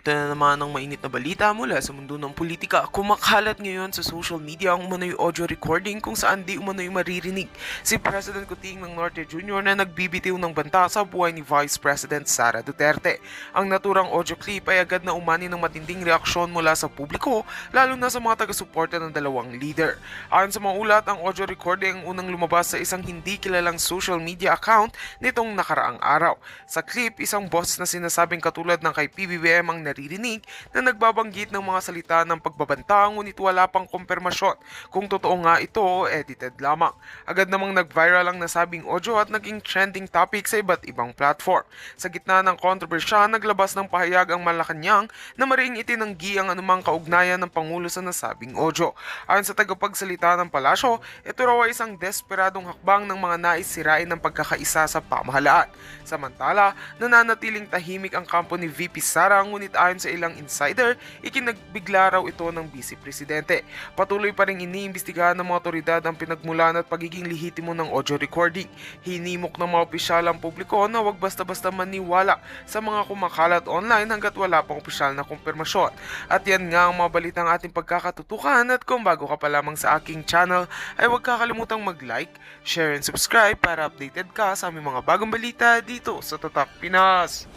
Ito na naman ang mainit na balita mula sa mundo ng politika. Kumakalat ngayon sa social media ang umano'y audio recording kung saan di umano'y maririnig si President Kuting ng Norte Jr. na nagbibitiw ng banta sa buhay ni Vice President Sara Duterte. Ang naturang audio clip ay agad na umani ng matinding reaksyon mula sa publiko, lalo na sa mga taga-suporta ng dalawang leader. Ayon sa mga ulat, ang audio recording ang unang lumabas sa isang hindi kilalang social media account nitong nakaraang araw. Sa clip, isang boss na sinasabing katulad ng kay PBBM ang naririnig na nagbabanggit ng mga salita ng pagbabanta, ngunit wala pang kumpirmasyon kung totoo nga ito o edited lamang. Agad namang nag-viral ang nasabing audio at naging trending topic sa iba't ibang platform. Sa gitna ng kontrobersya, naglabas ng pahayag ang Malacanang na mariing itinanggi ang anumang kaugnayan ng Pangulo sa nasabing audio. Ayon sa tagapagsalita ng palasyo, ito raw ay isang desperadong hakbang ng mga nais sirain ng pagkakaisa sa pamahalaan. Samantala, nananatiling tahimik ang kampo ni VP Sara, ngunit ayon sa ilang insider, ikinagbigla raw ito ng Vice Presidente. Patuloy pa rin iniimbestigahan ng mga otoridad ang pinagmulan at pagiging lehitimo ng audio recording. Hinimok ng mga opisyal ang publiko na huwag basta-basta maniwala sa mga kumakalat online hanggat wala pang opisyal na kumpirmasyon. At yan nga ang mga balitang ating pagkakatutukan, at kung bago ka pa lamang sa aking channel ay huwag kakalimutang mag-like, share and subscribe para updated ka sa aming mga bagong balita dito sa Tatak Pinas.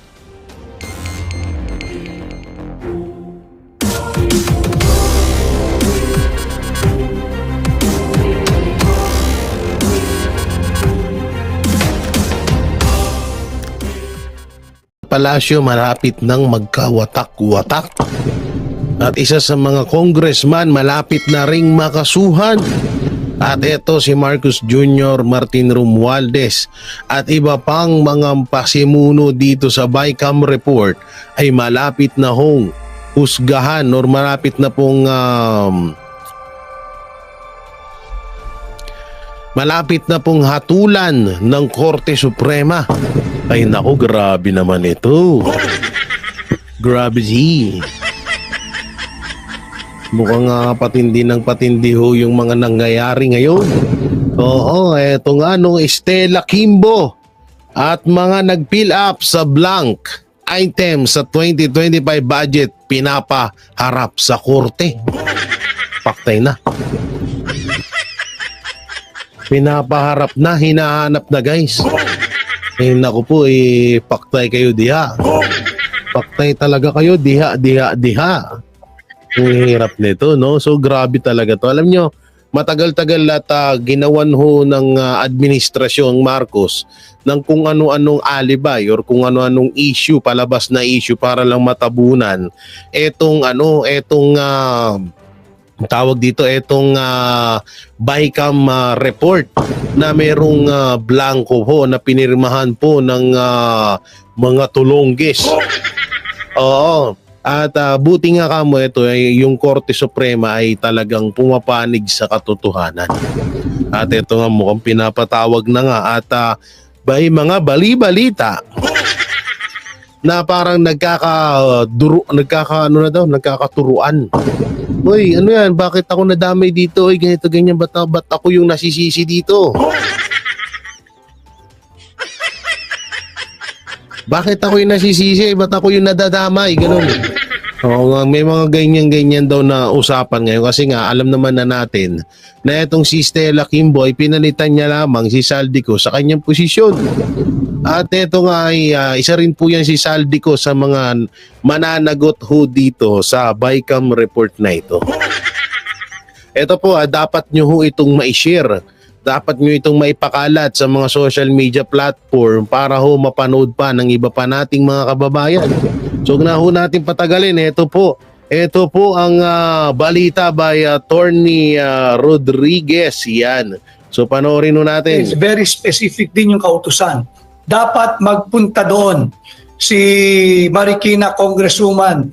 Palasyo malapit nang magkawatak-watak at isa sa mga congressman malapit na ring makasuhan. At ito si Marcos Jr., Martin Romualdez at iba pang mga pasimuno dito sa BICAM report ay malapit na hong husgahan or malapit na pong hatulan ng Korte Suprema. Ay naku, grabe naman ito. Grabe si. Mukhang patindi ng patindi ho yung mga nangyayari ngayon. Oo, eto nga nung Stella Kimbo at mga nag-fill up sa blank item sa 2025 budget pinapaharap sa korte. Paktay na. Pinapaharap na, hinahanap na guys. Eh naku po, paktay kayo diha. Paktay talaga kayo, diha. Ang hirap nito, no? So grabe talaga to. Alam nyo, matagal-tagal at ginawan ho ng administrasyong Marcos ng kung ano-anong alibay or kung ano-anong issue, palabas na issue para lang matabunan etong tawag dito, itong BICAM report na merong blanco po na pinirmahan po ng mga tulongges. Oo. At buti nga kamo ito ay yung Korte Suprema ay talagang pumapanig sa katotohanan. At ito nga mukhang pinapatawag na nga at mga bali-balita na parang nagkakaturuan. Uy, ano yan? Bakit ako nadamay dito? Uy, ganito, ganyan. Ba't ako yung nasisisi dito? Bakit ako yung nasisisi? Ba't ako yung nadadamay? Ganun. Oo, may mga ganyan-ganyan daw na usapan ngayon. Kasi nga, alam naman na natin na itong si Stella Kimbo ay pinalitan niya lamang si Saldico sa kanyang posisyon. At ito nga ay isa rin po yan si Saldico sa mga mananagot ho dito sa BICAM report na ito. Ito po, dapat nyo ho itong ma-share. Dapat nyo itong maipakalat sa mga social media platform para ho mapanood pa ng iba pa nating mga kababayan. So na ho natin patagalin. Ito po ang balita by Attorney Rodriguez. Yan. So panoorin ho natin. It's very specific din yung kautusan. Dapat magpunta doon si Marikina Congresswoman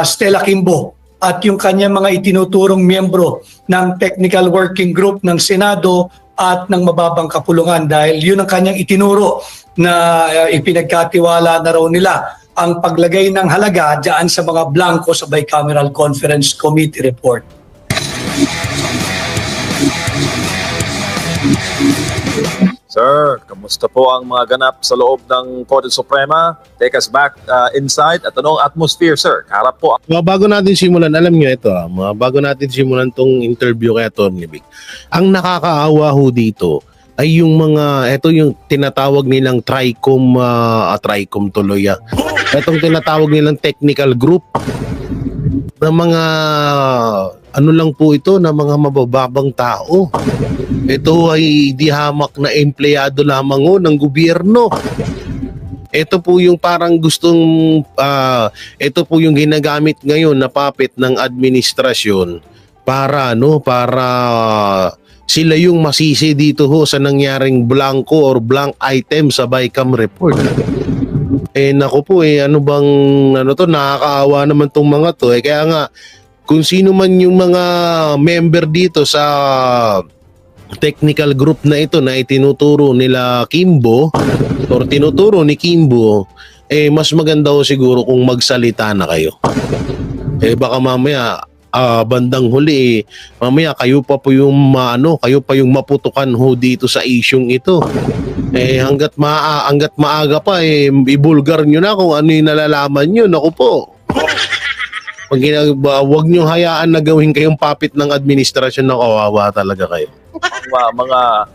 Stella Kimbo at yung kanyang mga itinuturong miyembro ng Technical Working Group ng Senado at ng mababang kapulungan dahil yun ang kanyang itinuro na ipinagkatiwala na raw nila ang paglagay ng halaga dyan sa mga blanco sa Bicameral Conference Committee report. Sir, kamusta po ang mga ganap sa loob ng Korte Suprema? Take us back inside at anong atmosphere, sir? Harap po. Bago natin simulan, alam nyo ito, bago natin simulan tong interview kay Atty. Vic, ang nakakaawa ho dito ay yung mga, ito yung tinatawag nilang TRICOM tuloy. Itong tinatawag nilang technical group na mga, ano lang po ito, na mga mabababang tao. Ito ay di hamak na empleyado lamang ho ng gobyerno. Ito po yung parang gustong, ito po yung ginagamit ngayon na puppet ng administrasyon para sila yung masisi dito ho sa nangyaring blanco or blank item sa BICAM report. Naku po nakakaawa naman tong mga to. Kaya nga, kung sino man yung mga member dito sa technical group na ito na itinuturo nila Kimbo or tinuturo ni Kimbo, mas maganda ho siguro kung magsalita na kayo. Baka mamaya bandang huli mamaya kayo pa yung maputukan ho dito sa isyung ito. Hanggat maaga pa ibulgar nyo na kung ano yung nalalaman nyo. Naku po. Wag nyo hayaan na gawin kayong puppet ng administrasyon na kawawa talaga kayo. Mga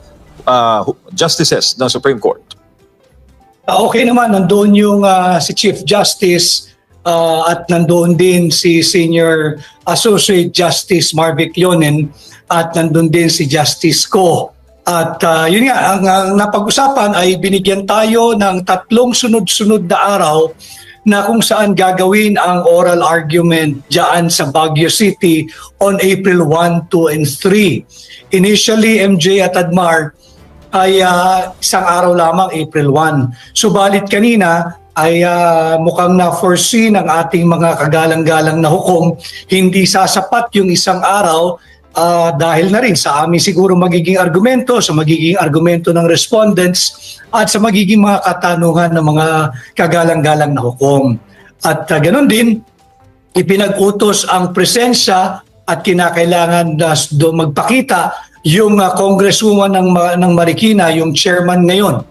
justices ng Supreme Court. Okay naman, nandoon yung si Chief Justice at nandoon din si Senior Associate Justice Marvic Leonen at nandoon din si Justice Ko. At yun nga, ang napag-usapan ay binigyan tayo ng 3 sunod-sunod na araw na kung saan gagawin ang oral argument dyan sa Baguio City on April 1, 2, and 3. Initially, MJ at Admar ay isang araw lamang, April 1. Subalit kanina ay mukhang na-foresee ng ating mga kagalang-galang na hukom, hindi sasapat yung isang araw dahil na rin sa amin siguro magiging argumento, sa magiging argumento ng respondents at sa magiging mga katanungan ng mga kagalang-galang na hukom. At ganoon din, ipinag-utos ang presensya at kinakailangan na magpakita yung congresswoman ng Marikina, yung chairman ngayon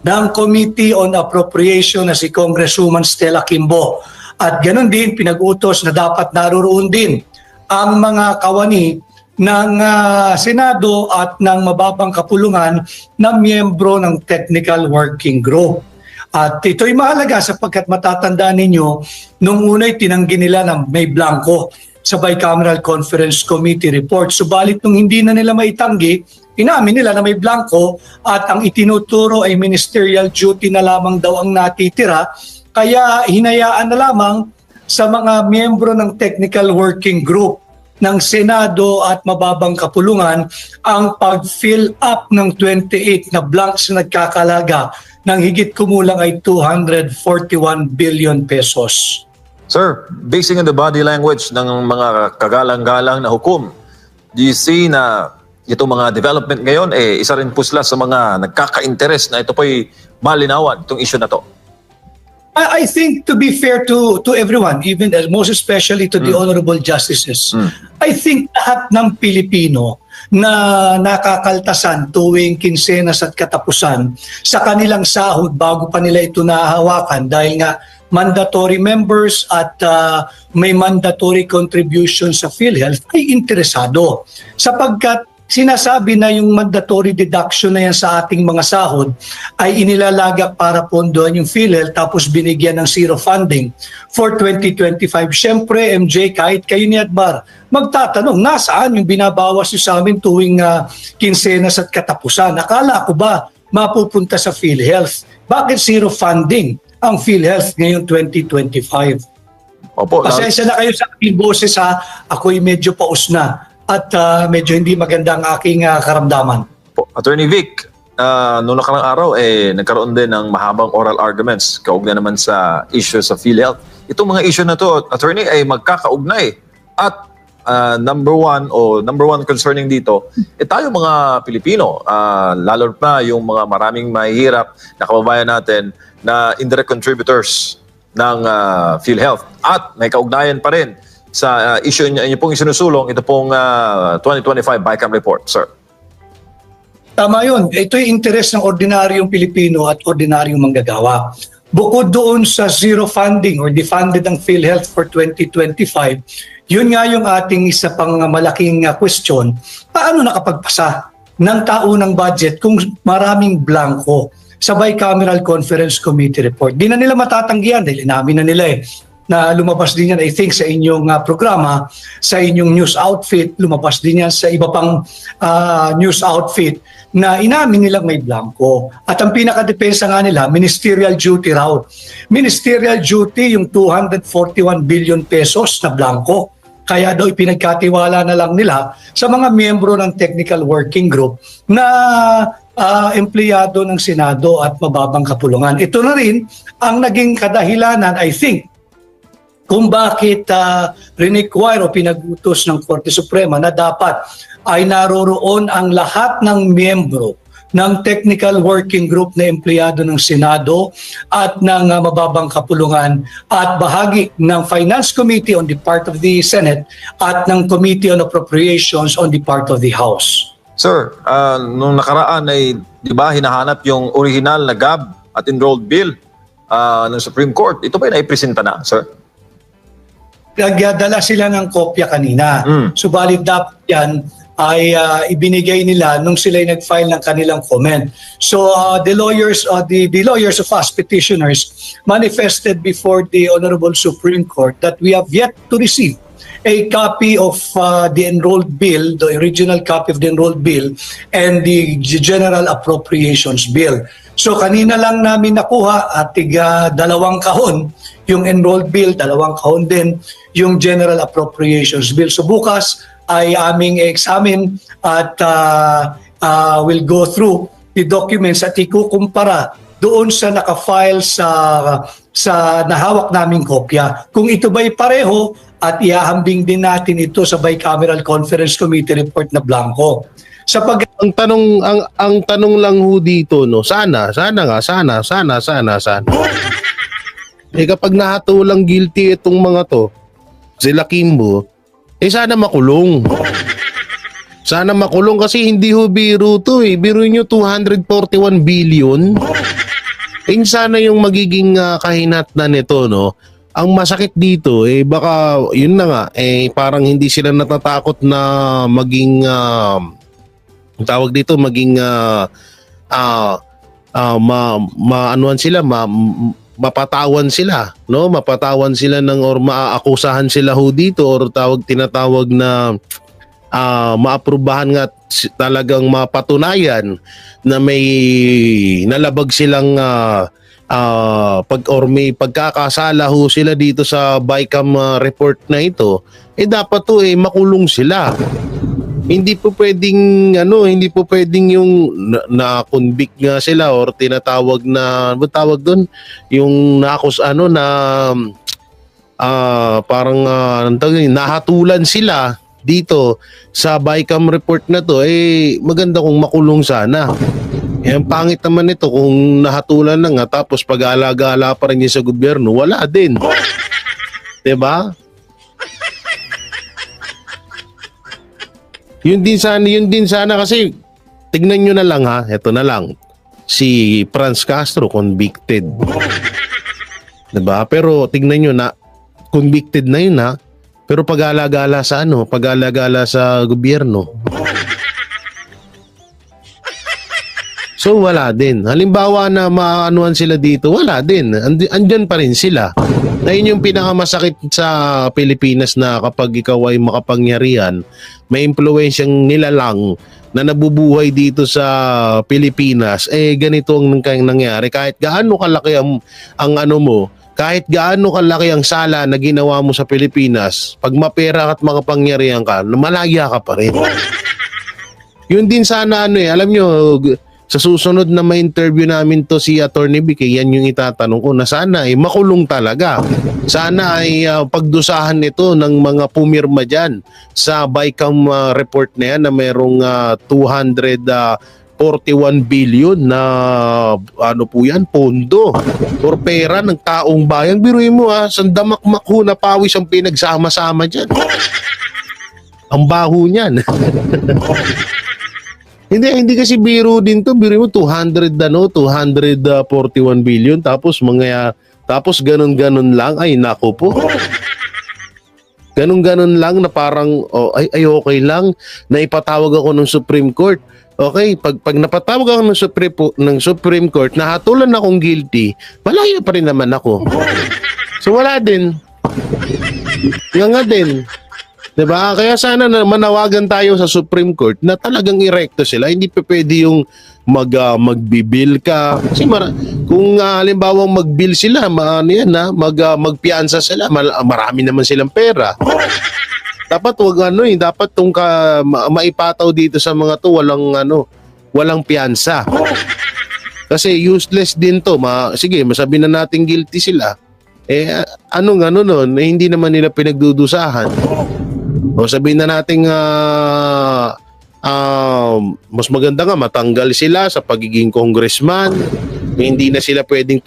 ng Committee on Appropriation na si Congresswoman Stella Kimbo. At ganoon din, pinag-utos na dapat naroroon din ang mga kawani ng Senado at ng mababang kapulungan na miyembro ng Technical Working Group. At ito'y mahalaga sapagkat matatandaan ninyo, nung una'y tinanggi nila na may blanco sa Bicameral Conference Committee report. Subalit nung hindi na nila maitanggi, inamin nila na may blanco at ang itinuturo ay ministerial duty na lamang daw ang natitira. Kaya hinayaan na lamang sa mga miyembro ng Technical Working Group ng Senado at mababang kapulungan ang pag-fill up ng 28 na blanks na nagkakalaga ng higit kumulang ay 241 billion pesos. Sir, basing on the body language ng mga kagalang-galang na hukom, do you see na itong mga development ngayon, isa rin po sila sa mga nagkaka-interest na ito po'y malinawan, itong issue na to? I think to be fair to everyone, even most especially to the honorable justices, I think lahat ng Pilipino na nakakaltasan tuwing kinsenas at katapusan sa kanilang sahod bago pa nila ito nahahawakan dahil nga mandatory members at may mandatory contribution sa PhilHealth ay interesado sapagkat sinasabi na yung mandatory deduction na yan sa ating mga sahod ay inilalagak para pondohan yung PhilHealth tapos binigyan ng zero funding for 2025. Siyempre, MJ, kahit kayo ni Admar, magtatanong, nasaan yung binabawas yung sa amin tuwing kinsenas at katapusan? Akala ko ba mapupunta sa PhilHealth? Bakit zero funding ang PhilHealth ngayon 2025? Opo. Pasensya na kayo sa aking boses ha, ako'y medyo paus na. At medyo hindi maganda ang aking karamdaman. Attorney Vic, noong nakarang araw, nagkaroon din ng mahabang oral arguments kaugnay naman sa issue sa PhilHealth. Itong mga issue na to, attorney, ay magkakaugnay. At number one concerning dito, tayo mga Pilipino, lalo na yung mga maraming mahihirap na kababayan natin na indirect contributors ng PhilHealth. At may kaugnayan pa rin sa issue niyo pong isinusulong, ito pong 2025 BICAM report, sir. Tama yun. Ito yung interes ng ordinaryong Pilipino at ordinaryong manggagawa. Bukod doon sa zero funding or defunded ang PhilHealth for 2025, yun nga yung ating isa pang malaking question. Paano nakapagpasa ng taunang budget kung maraming blanco sa Bicameral Conference Committee report? Di na nila matatanggihan dahil inamin na nila na lumabas din yan, I think, sa inyong programa, sa inyong news outfit, lumabas din yan sa iba pang news outfit na inamin nilang may blanco. At ang pinakadepensa nga nila, ministerial duty raw. Ministerial duty, yung 241 billion pesos na blanco. Kaya daw ipinagkatiwala na lang nila sa mga miyembro ng technical working group na empleyado ng Senado at mababang kapulungan. Ito na rin ang naging kadahilanan, I think, kung bakit require o pinag-utos ng Korte Suprema na dapat ay naroroon ang lahat ng miyembro ng technical working group na empleyado ng Senado at ng mababang kapulungan at bahagi ng Finance Committee on the part of the Senate at ng Committee on Appropriations on the part of the House. Sir, nung nakaraan ay, di ba, hinahanap yung original na GAB at enrolled bill ng Supreme Court. Ito ba naipresenta na, sir? Nagdala sila ng kopya kanina. Subalit dapat yan ay ibinigay nila nung sila nag-file ng kanilang comment. So the lawyers of us petitioners manifested before the Honorable Supreme Court that we have yet to receive a copy of the enrolled bill, the original copy of the enrolled bill, and the General Appropriations Bill. So kanina lang namin nakuha at dalawang kahon yung enrolled bill, dalawang kahon din yung General Appropriations Bill. So bukas ay aming examine at will go through the documents at ikukumpara doon sa nakafile sa nahawak naming kopya. Kung ito ba'y pareho at ihahambing din natin ito sa Bicameral Conference Committee report na blanco. Ang tanong lang ho dito, no, sana. Kapag nahatulang guilty itong mga to, sila Kimbo, sana makulong. Sana makulong kasi hindi ho biro to eh. Biro nyo 241 billion. Sana yung magiging kahinatnan nito, no. Ang masakit dito baka yun na nga parang hindi sila natatakot na maging tawag dito maging maanuan sila mapatawan sila, no, mapatawan sila ng or maaakusahan sila ho dito or tinatawag na maaprubahan nga talagang mapatunayan na may nalabag silang may pagkakasala ho sila dito sa BICAM report na ito, dapat to makulong sila. Hindi po pwedeng yung na-convict nga sila or tinatawag na tawag doon yung parang nahatulan sila dito sa BICAM report na to, maganda kung makulong sana. Ang pangit naman nito kung nahatulan na nga tapos pag-alagala pa rin niya sa gobyerno, wala din. 'Di ba? Yun din sana kasi tignan nyo na lang ha, eto na lang. Si Franz Castro convicted. 'Di ba? Pero tignan nyo na convicted na yun ha. Pero pag-alagala sa pag-alagala sa gobyerno. So wala din. Halimbawa na maanuhan sila dito, wala din. Andyan pa rin sila. Ayun yung pinakamasakit sa Pilipinas na kapag ikaw ay makapangyarihan, may impluwensyang nilalang na nabubuhay dito sa Pilipinas, ganito ang nangyari. Kahit gaano kalaki ang kahit gaano kalaki ang sala na ginawa mo sa Pilipinas, pag mapera at makapangyarihan ka, malaya ka pa rin. Yun din sana alam nyo, sa susunod na may interview namin to si Attorney Vic, yan yung itatanong ko na sana makulong talaga. Sana ay pagdusahan nito ng mga pumirma dyan sa BICAM report na yan na mayroong 241 billion na pondo or pera ng taong bayan. Biruin mo sandamakmak ho na pawis ang pinagsama-sama dyan. Ang baho niyan. Hindi kasi biro din to. Biro mo 241 billion tapos ganun-ganun lang. Ay nako po. Ganun-ganun lang na parang ay okay lang na ipatawag ako ng Supreme Court. Okay, pag napatawag ako ng Supreme Court, nahatulan akong guilty, malaya pa rin naman ako. So wala din. Yan nga din. 'Di ba? Kaya sana na manawagan tayo sa Supreme Court na talagang irekto sila. Hindi pa pwede yung magbibil ka. Kasi kung halimbawa magbill sila, magpiyansa sila, marami naman silang pera. Dapat dapat maipataw dito sa mga to walang piyansa. Kasi useless din to. Sige, masabi na natin guilty sila. Hindi naman nila pinagdudusahan. O sabihin na natin mas maganda nga matanggal sila sa pagiging congressman. Hindi na sila pwedeng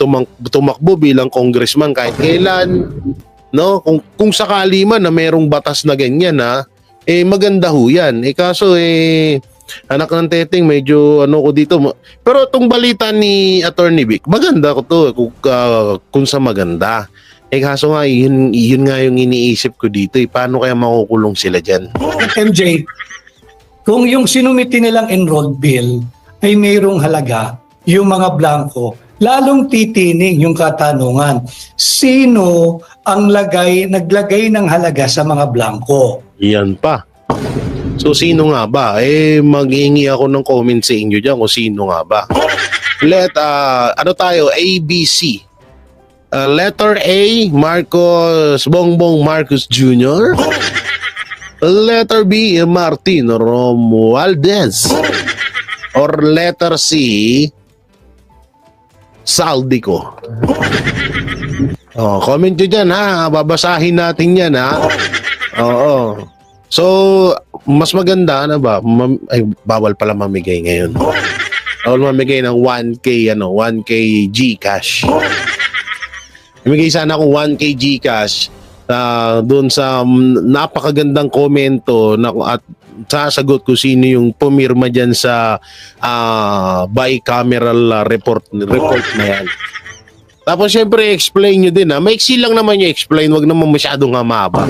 tumakbo bilang congressman kahit kailan. No, kung sakali man na merong batas na ganyan maganda ho 'yan. Kaso anak ng teteng medyo ko dito. Pero tong balita ni Attorney Vic, maganda ko to kung sa maganda. Kaso nga yun nga yung iniisip ko dito. Paano kaya makukulong sila diyan? MJ, kung yung sinumiti nilang enrolled bill ay mayroong halaga, yung mga blanco, lalong titining yung katanungan. Sino ang naglagay ng halaga sa mga blanco? Yan pa. So sino nga ba? Maghihingi ako ng comment sa inyo diyan kung sino nga ba. Tayo? ABC. Letter A, Marcos Bongbong Marcos Jr. Letter B, Martin Romualdez. Or letter C, Saldico. Comment nyo dyan babasahin natin yan Oo. So, mas maganda bawal pala mamigay ngayon. Bawal mamigay ng 1K Gcash. Imigay sana akong 1K Gcash doon sa napakagandang komento at sasagot ko sino yung pumirma dyan sa bicameral report na yan. Tapos syempre explain nyo din maiksi lang naman yung explain, wag naman masyadong mahaba.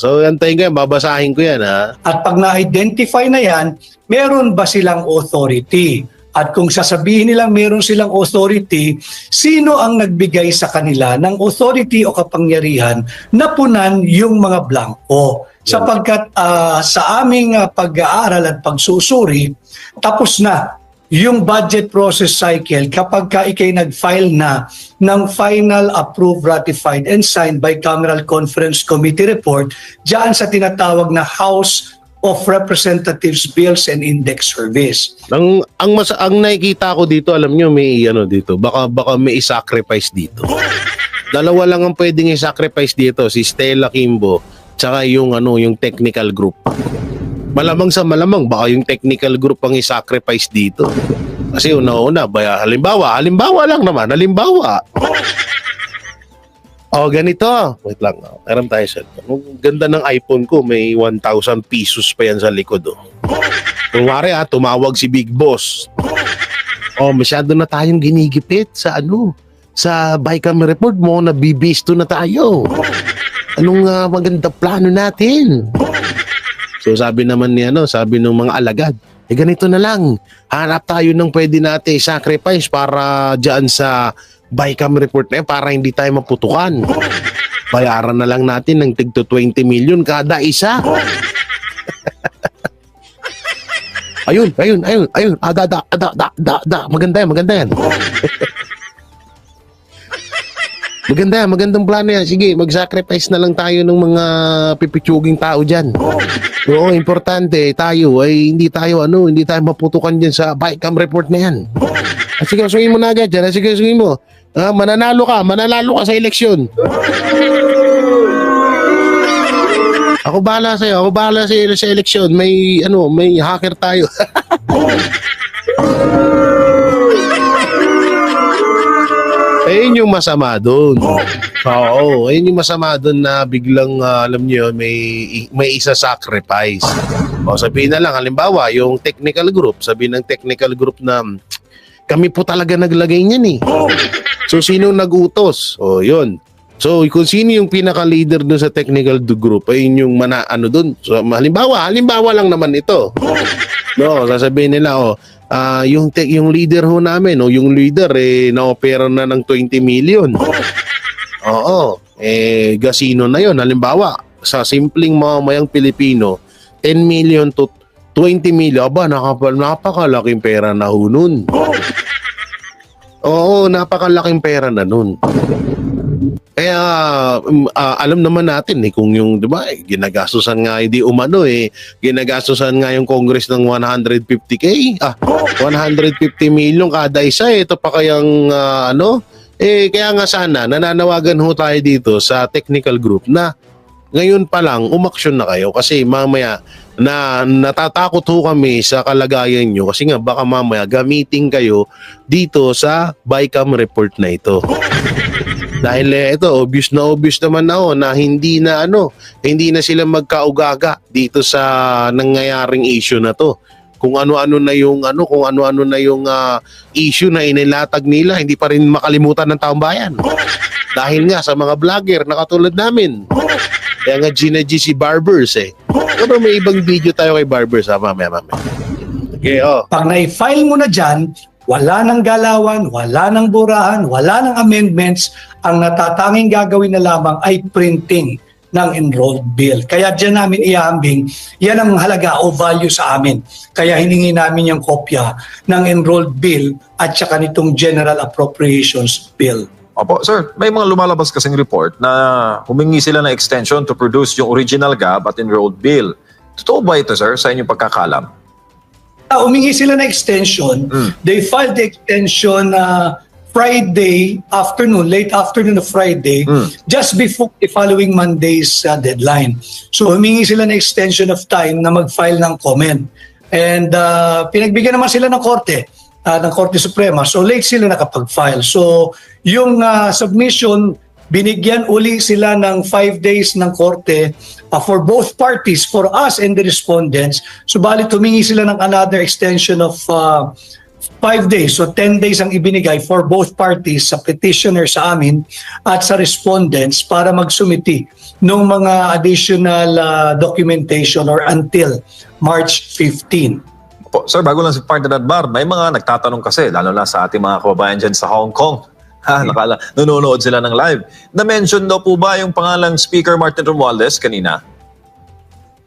So antayin ko yan, babasahin ko yan At pag na-identify na yan, meron ba silang authority? At kung sasabihin nilang meron silang authority, sino ang nagbigay sa kanila ng authority o kapangyarihan na punan yung mga blanco? Sapagkat sa aming pag-aaral at pagsusuri, tapos na yung budget process cycle kapag ikay nag-file na ng final approved, ratified, and signed bicameral conference committee report dyan sa tinatawag na House of Representatives Bills and Index Service. Ang nakikita ko dito, alam nyo, may dito, baka may i-sacrifice dito. Dalawa lang ang pwedeng i-sacrifice dito, si Stella Kimbo tsaka yung technical group. Malamang sa malamang baka yung technical group ang i-sacrifice dito. Kasi una-una, halimbawa lang naman, ganito. Wait lang. Meron tayo sa ang ganda ng iPhone ko, may 1,000 pesos pa yan sa likod. Kunwari tumawag si Big Boss. Masyado na tayong ginigipit sa sa Bicam report mo, nabibisto na tayo. Anong magandang plano natin? So sabi naman sabi ng mga alagad, ganito na lang. Hanap tayo ng pwede natin sacrifice para diyan sa Bicam report na para hindi tayo maputukan. Bayaran na lang natin ng tig 20 million kada isa. Ayun. Maganda yan. Magandang plano yan. Sige, mag-sacrifice na lang tayo ng mga pipitsuging tao dyan. Oo, importante tayo ay hindi tayo maputukan dyan sa Bicam report na yan. Sige, sungin mo na agad dyan. Sige, sungin mo. Mananalo ka sa eleksyon. Ako bahala sa'yo. Sa eleksyon. May hacker tayo. Ayun yung masama doon. Oo, ayun yung masama doon na biglang alam niyo may isa-sacrifice. O sabihin na lang halimbawa yung technical group, sabihin ng technical group na kami po talaga naglagay niyan eh. So sino nag-utos? O yun. So kung sino yung pinaka-leader doon sa technical group, ayun yung doon. So halimbawa lang naman ito. No, sasabihin nila yung leader ho namin, yung leader na-opera na ng 20 million. Oo, gasino na yon. Halimbawa, sa simpleng mamamayang Pilipino, 10 million to 20 million, napakalaking pera na ho nun. Oo, napakalaking pera na nun. Kaya alam naman natin kung yung 'di ba ginagastusan nga ginagastusan nga yung Congress ng 150k 150 million kada isa ito pa kayang kaya nga sana nananawagan ho tayo dito sa technical group na ngayon pa lang umaksyon na kayo kasi mamaya na natatakot ho kami sa kalagayan nyo kasi nga baka mamaya gamitin kayo dito sa BICAM report na ito. Dahil ito obvious naman na hindi na sila magkaugaga dito sa nangyayaring issue na to. Kung ano-ano na yung issue na inilatag nila, hindi pa rin makalimutan ng taong bayan. Dahil nga sa mga vlogger na katulad namin. Kaya nga G si Barbers Pero may ibang video tayo kay Barbers mamaya. Okay, Pag na-file mo na dyan, wala nang galawan, wala nang burahan, wala nang amendments. Ang natatanging gagawin na lamang ay printing ng enrolled bill. Kaya dyan namin iambing, yan ang halaga o value sa amin. Kaya hiningi namin yung kopya ng enrolled bill at saka nitong General Appropriations Bill. Opo, sir, may mga lumalabas kasing report na humingi sila ng extension to produce yung original GAB at enrolled bill. Totoo ba ito, sir, sa inyong pagkakalam? Humingi sila na extension. They filed the extension Friday afternoon, late afternoon of Friday, just before the following Monday's deadline. So humingi sila na extension of time na mag-file ng comment. And pinagbigyan naman sila ng Korte Suprema. So late sila nakapag-file. So yung submission, binigyan uli sila ng 5 days ng korte for both parties, for us and the respondents. Subalit humingi sila ng another extension of 5 days. So 10 days ang ibinigay for both parties, sa petitioner sa amin at sa respondents para magsumiti ng mga additional documentation or until March 15. Po, sir, bago lang si Partner Adbar, may mga nagtatanong kasi, lalo na sa ating mga kababayan dyan sa Hong Kong. Nanonood sila ng live. Na-mention daw po ba yung pangalang Speaker Martin Romualdez kanina?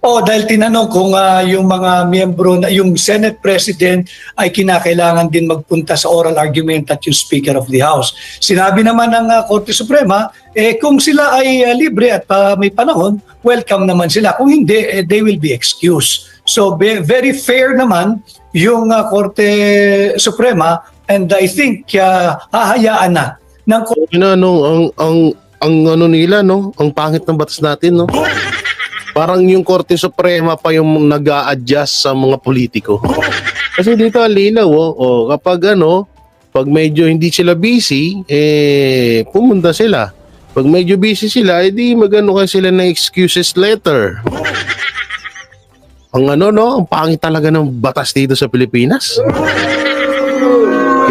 Dahil tinanong kung yung mga miyembro, yung Senate President ay kinakailangan din magpunta sa oral argument at yung Speaker of the House. Sinabi naman ng Korte Suprema, kung sila ay libre at may panahon, welcome naman sila. Kung hindi, they will be excused. So very fair naman yung Korte Suprema, and I think hahayaan na ng ang nila ang pangit ng batas natin Parang yung Korte Suprema pa yung nag-a-adjust sa mga politiko. Kasi dito linaw kapag pag medyo hindi sila busy, pumunta sila. Pag medyo busy sila, edi magano kasi sila ng excuses letter. Ang ang pangit talaga ng batas dito sa Pilipinas.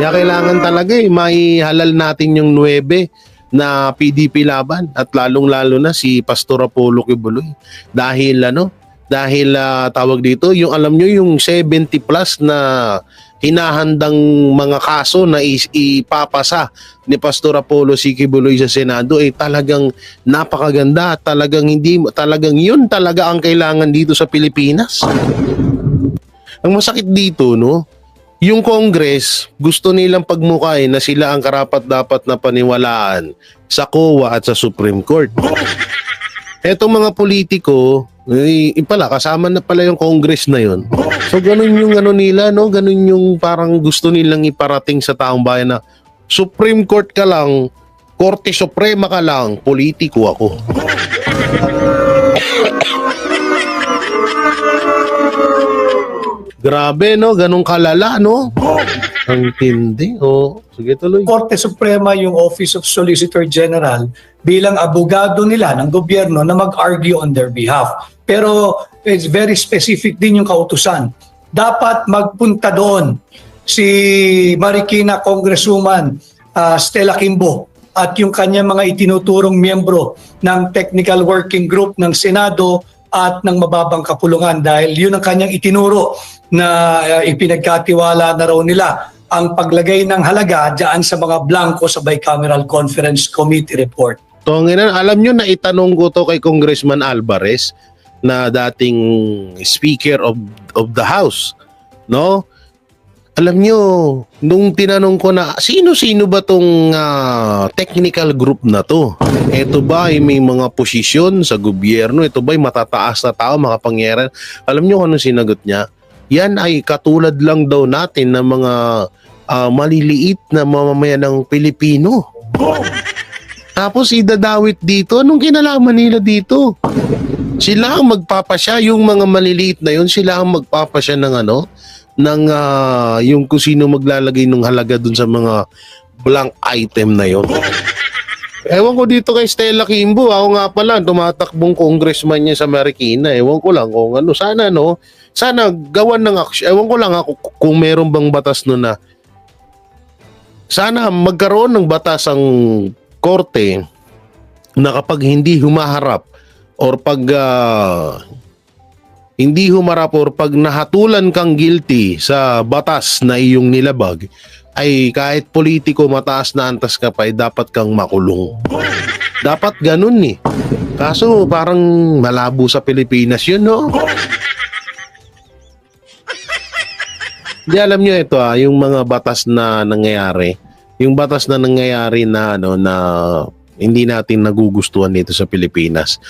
Kaya kailangan talaga maihalal natin yung 9 na PDP laban at lalong-lalo na si Pastor Apollo Kibuloy. Dahil tawag dito, yung alam nyo yung 70 plus na hinahandang mga kaso na ipapasa ni Pastor Apollo C. Kibuloy sa Senado talagang napakaganda at talagang yun talaga ang kailangan dito sa Pilipinas. Ang masakit dito yung Congress, gusto nilang pagmukain na sila ang karapat-dapat na paniwalaan sa COA at sa Supreme Court. Etong mga politiko, kasama na pala yung Congress na yun. So ganun yung nila, ganun yung parang gusto nilang iparating sa taong bayan na Supreme Court ka lang, Korte Suprema ka lang, politiko ako. Grabe, ganun kalala, Ang tindi. Oh, sige tuloy. Korte Suprema yung Office of Solicitor General bilang abogado nila ng gobyerno na mag-argue on their behalf. Pero it's very specific din yung kautusan. Dapat magpunta doon si Marikina Congresswoman Stella Kimbo at yung kanyang mga itinuturong miyembro ng Technical Working Group ng Senado at ng mababang kapulungan dahil yun ang kanyang itinuro na ipinagkatiwala na raw nila ang paglagay ng halaga dyan sa mga blanco sa Bicameral Conference Committee report. Tonginan, alam nyo na itanong ko to kay Congressman Alvarez na dating Speaker of the House, no? Alam nyo, nung tinanong ko na sino-sino ba tong technical group na to? Ito ba ay may mga posisyon sa gobyerno? Ito ba ay matataas na tao, makapangyarihan? Alam nyo kung anong sinagot niya? Yan ay katulad lang daw natin ng mga maliliit na mamamayan ng Pilipino. Tapos idadawit dito. Anong kinalaman nila dito? Sila ang magpapasya, yung mga maliliit na yun, sila ang magpapasya ng yung kung sino maglalagay ng halaga dun sa mga blank item na yun. Ewan ko dito kay Stella Kimbo, ako nga pala, tumatakbong congressman niya sa Marikina. Ewan ko lang kung ano, sana gawan ng action. Ewan ko lang ako kung meron bang batas no na sana magkaroon ng batas ang korte na kapag hindi humaharap or pag hindi humarap or pag nahatulan kang guilty sa batas na iyong nilabag, ay kahit politiko mataas na antas ka pa, ay dapat kang makulong. Dapat ganun eh. Kaso parang malabo sa Pilipinas yun, no? Hindi, alam nyo ito yung mga batas na nangyayari. Yung batas na nangyayari na, na hindi natin nagugustuhan dito sa Pilipinas.